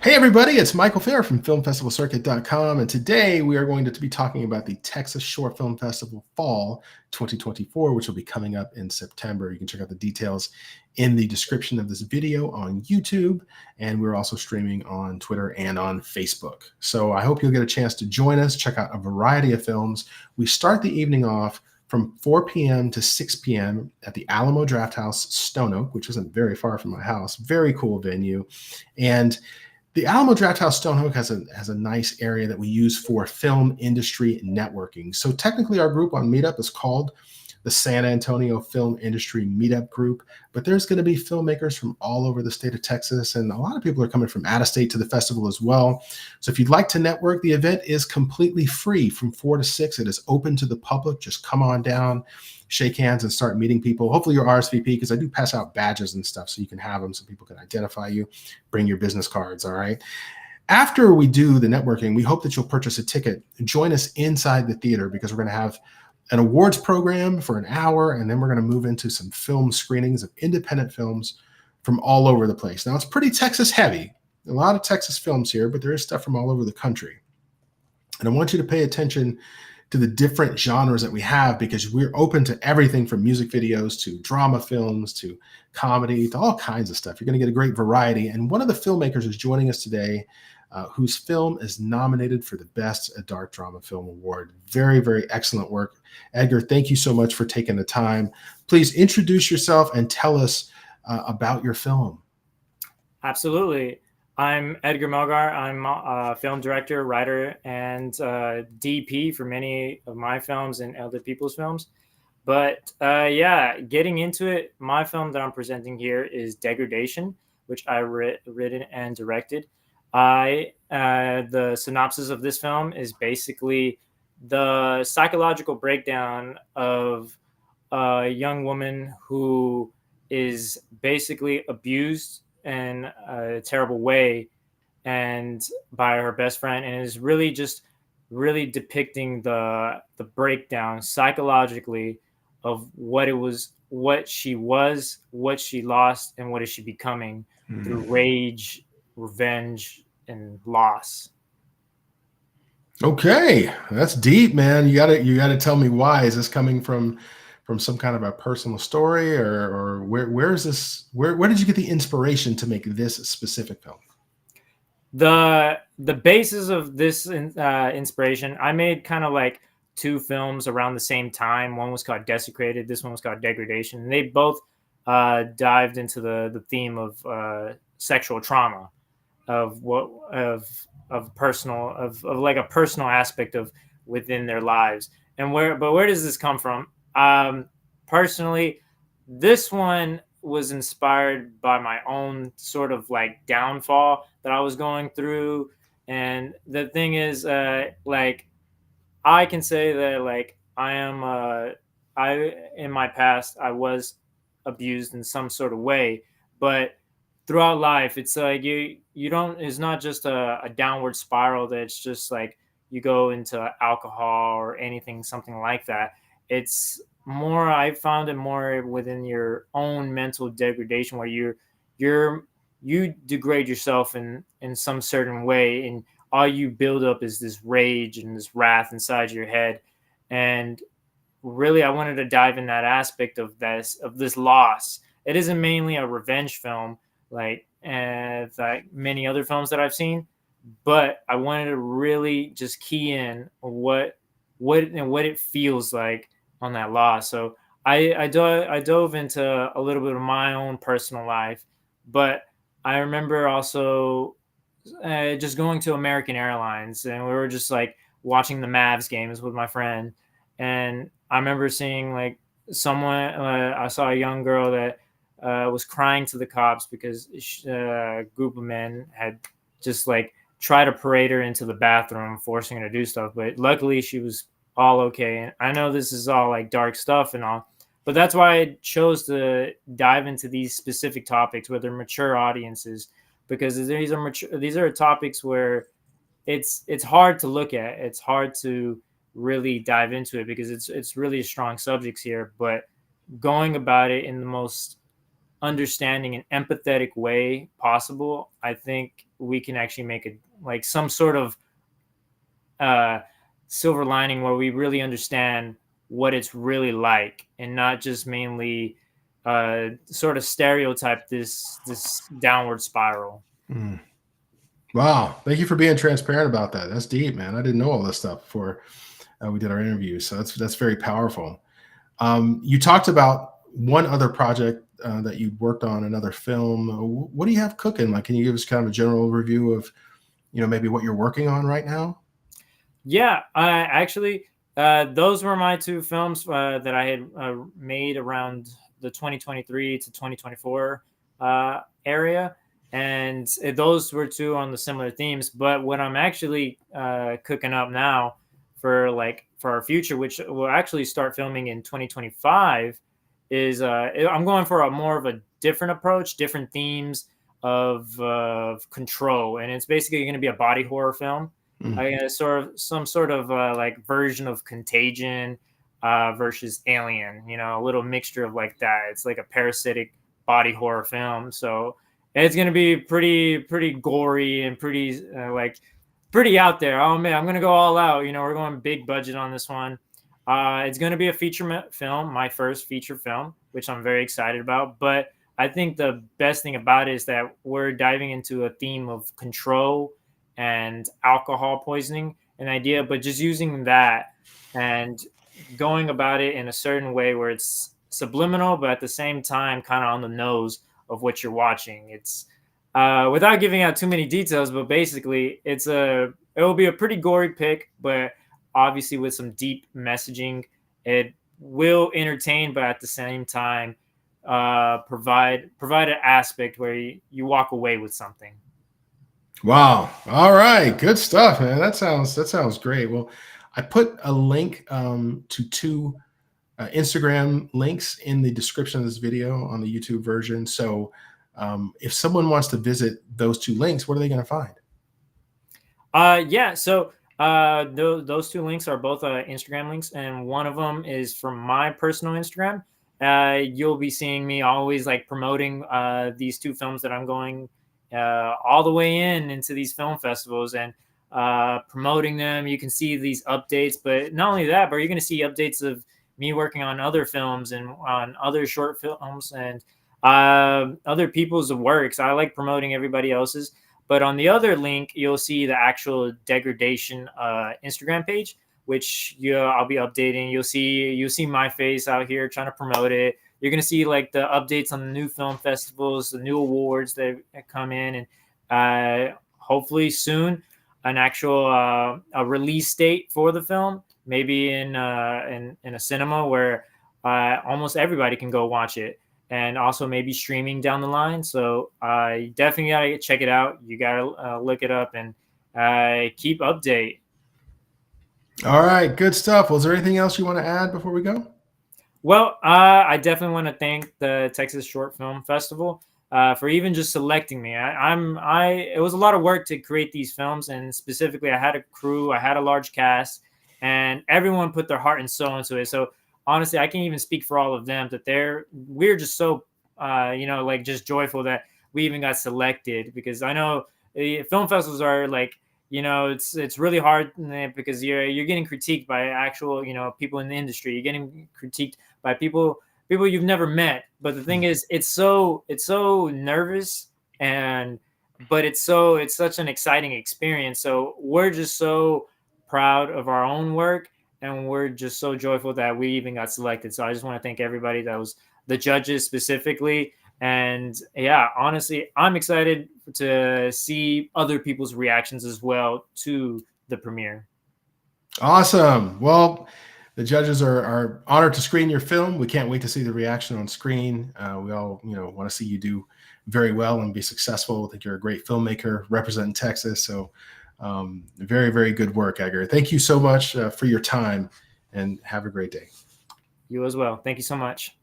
Hey everybody, it's Michael Fair from filmfestivalcircuit.com, and today we are going to be talking about the Texas Short Film Festival Fall 2024, which will be coming up in September. You can check out the details in the description of this video on YouTube, and we're also streaming on Twitter and on Facebook. So I hope you'll get a chance to join us, check out a variety of films. We start the evening off from 4 p.m. to 6 p.m. at the Alamo Drafthouse, Stone Oak, which isn't very far from my house. Very cool venue. And the Alamo Drafthouse Stone Oak has a nice area that we use for film industry networking. So technically our group on Meetup is called the San Antonio Film Industry Meetup Group, but there's going to be filmmakers from all over the state of Texas, and a lot of people are coming from out of state to the festival as well. So if you'd like to network, the event is completely free from 4 to 6. It is open to the public. Just come on down, shake hands, and start meeting people. Hopefully you're RSVP, because I do pass out badges and stuff so you can have them so people can identify you. Bring your business cards, all right? After we do the networking, we hope that you'll purchase a ticket and join us inside the theater, because we're going to have an awards program for an hour, and then we're going to move into some film screenings of independent films from all over the place. Now, it's pretty Texas heavy. A lot of Texas films here, but there is stuff from all over the country. And I want you to pay attention to the different genres that we have, because we're open to everything from music videos to drama films to comedy to all kinds of stuff. You're going to get a great variety. And one of the filmmakers is joining us today, whose film is nominated for the Best Adult Drama Film Award. Very, very excellent work. Edgar, thank you so much for taking the time. Please introduce yourself and tell us about your film. Absolutely. I'm Edgar Melgar. I'm a film director, writer, and DP for many of my films and other people's films. But yeah, getting into it, my film that I'm presenting here is Degradation, which I written and directed. The synopsis of this film is basically the psychological breakdown of a young woman who is basically abused in a terrible way and by her best friend, and is really just really depicting the breakdown psychologically of what she was, what she lost, and what is she becoming through rage, revenge, and loss. Okay, that's deep, man. You gotta tell me why. Is this coming from some kind of a personal story, or where is this? Where did you get the inspiration to make this specific film? The basis of this inspiration, I made kind of like two films around the same time. One was called Desecrated. This one was called Degradation. And they both dived into the theme of sexual trauma, of personal like a personal aspect of within their lives. And where does this come from? Personally, this one was inspired by my own sort of like downfall that I was going through. And the thing is, like, I can say that like in my past I was abused in some sort of way, but throughout life it's like you don't, it's not just a downward spiral that it's just like you go into alcohol or anything, something like that. It's more, I found it more within your own mental degradation, where you degrade yourself in some certain way, and all you build up is this rage and this wrath inside your head. And really I wanted to dive in that aspect of this loss. It isn't mainly a revenge film like many other films that I've seen, but I wanted to really just key in what it feels like on that loss. So I dove into a little bit of my own personal life, but I remember also just going to American Airlines, and we were just like watching the Mavs games with my friend. And I remember seeing like someone, I saw a young girl that was crying to the cops because a group of men had just like tried to parade her into the bathroom, forcing her to do stuff. But luckily she was all okay. And I know this is all like dark stuff and all, but that's why I chose to dive into these specific topics where they're mature audiences, because these are topics where it's hard to look at. It's hard to really dive into it because it's really strong subjects here, but going about it in the most understanding and empathetic way possible, I think we can actually make it like some sort of uh, silver lining where we really understand what it's really like, and not just mainly sort of stereotype this downward spiral. Mm. Wow. Thank you for being transparent about that. That's deep, man. I didn't know all this stuff before we did our interview. So that's very powerful. You talked about one other project that you worked on, another film. What do you have cooking? Like, can you give us kind of a general overview of, maybe what you're working on right now? Yeah, I actually, those were my two films that I had made around the 2023 to 2024 area, and those were two on the similar themes. But what I'm actually cooking up now for our future, which we'll actually start filming in 2025, is I'm going for a more of a different approach, different themes of control, and it's basically going to be a body horror film. Mm. I guess sort of some sort of like version of Contagion versus Alien. A little mixture of like that. It's like a parasitic body horror film. So it's gonna be pretty gory and pretty out there. Oh man, I'm gonna go all out. We're going big budget on this one. It's gonna be a feature film, my first feature film, which I'm very excited about. But I think the best thing about it is that we're diving into a theme of control and alcohol poisoning, an idea, but just using that and going about it in a certain way where it's subliminal, but at the same time, kind of on the nose of what you're watching. It's without giving out too many details, but basically, it will be a pretty gory pick, but obviously with some deep messaging. It will entertain, but at the same time, provide an aspect where you walk away with something. Wow. All right. Good stuff, man. That sounds great. Well, I put a link to two Instagram links in the description of this video on the YouTube version. So if someone wants to visit those two links, what are they going to find? Yeah. So those two links are both Instagram links, and one of them is from my personal Instagram. You'll be seeing me always like promoting these two films that I'm going all the way into these film festivals and promoting them. You can see these updates, but not only that, but you're going to see updates of me working on other films and on other short films and other people's works. I like promoting everybody else's. But on the other link, you'll see the actual Degradation Instagram page, which I'll be updating. You'll see my face out here trying to promote it. You're going to see like the updates on the new film festivals, the new awards that come in, and hopefully soon an actual a release date for the film, maybe in a cinema where almost everybody can go watch it, and also maybe streaming down the line. So you definitely got to check it out. You got to look it up and keep update. All right. Good stuff. Well, is there anything else you want to add before we go? Well, I definitely want to thank the Texas Short Film Festival for even just selecting me. It was a lot of work to create these films, and specifically, I had a crew, I had a large cast, and everyone put their heart and soul into it. So honestly, I can't even speak for all of them that we're just so like just joyful that we even got selected, because I know film festivals are like, it's really hard because you're getting critiqued by actual people in the industry. You're getting critiqued by people you've never met. But the thing is, it's so nervous, but it's such an exciting experience. So we're just so proud of our own work, and we're just so joyful that we even got selected. So I just want to thank everybody that was the judges specifically. And yeah, honestly, I'm excited to see other people's reactions as well to the premiere. Awesome. Well, the judges are honored to screen your film. We can't wait to see the reaction on screen. We all, want to see you do very well and be successful. I think you're a great filmmaker representing Texas. So very, very good work, Edgar. Thank you so much for your time, and have a great day. You as well. Thank you so much.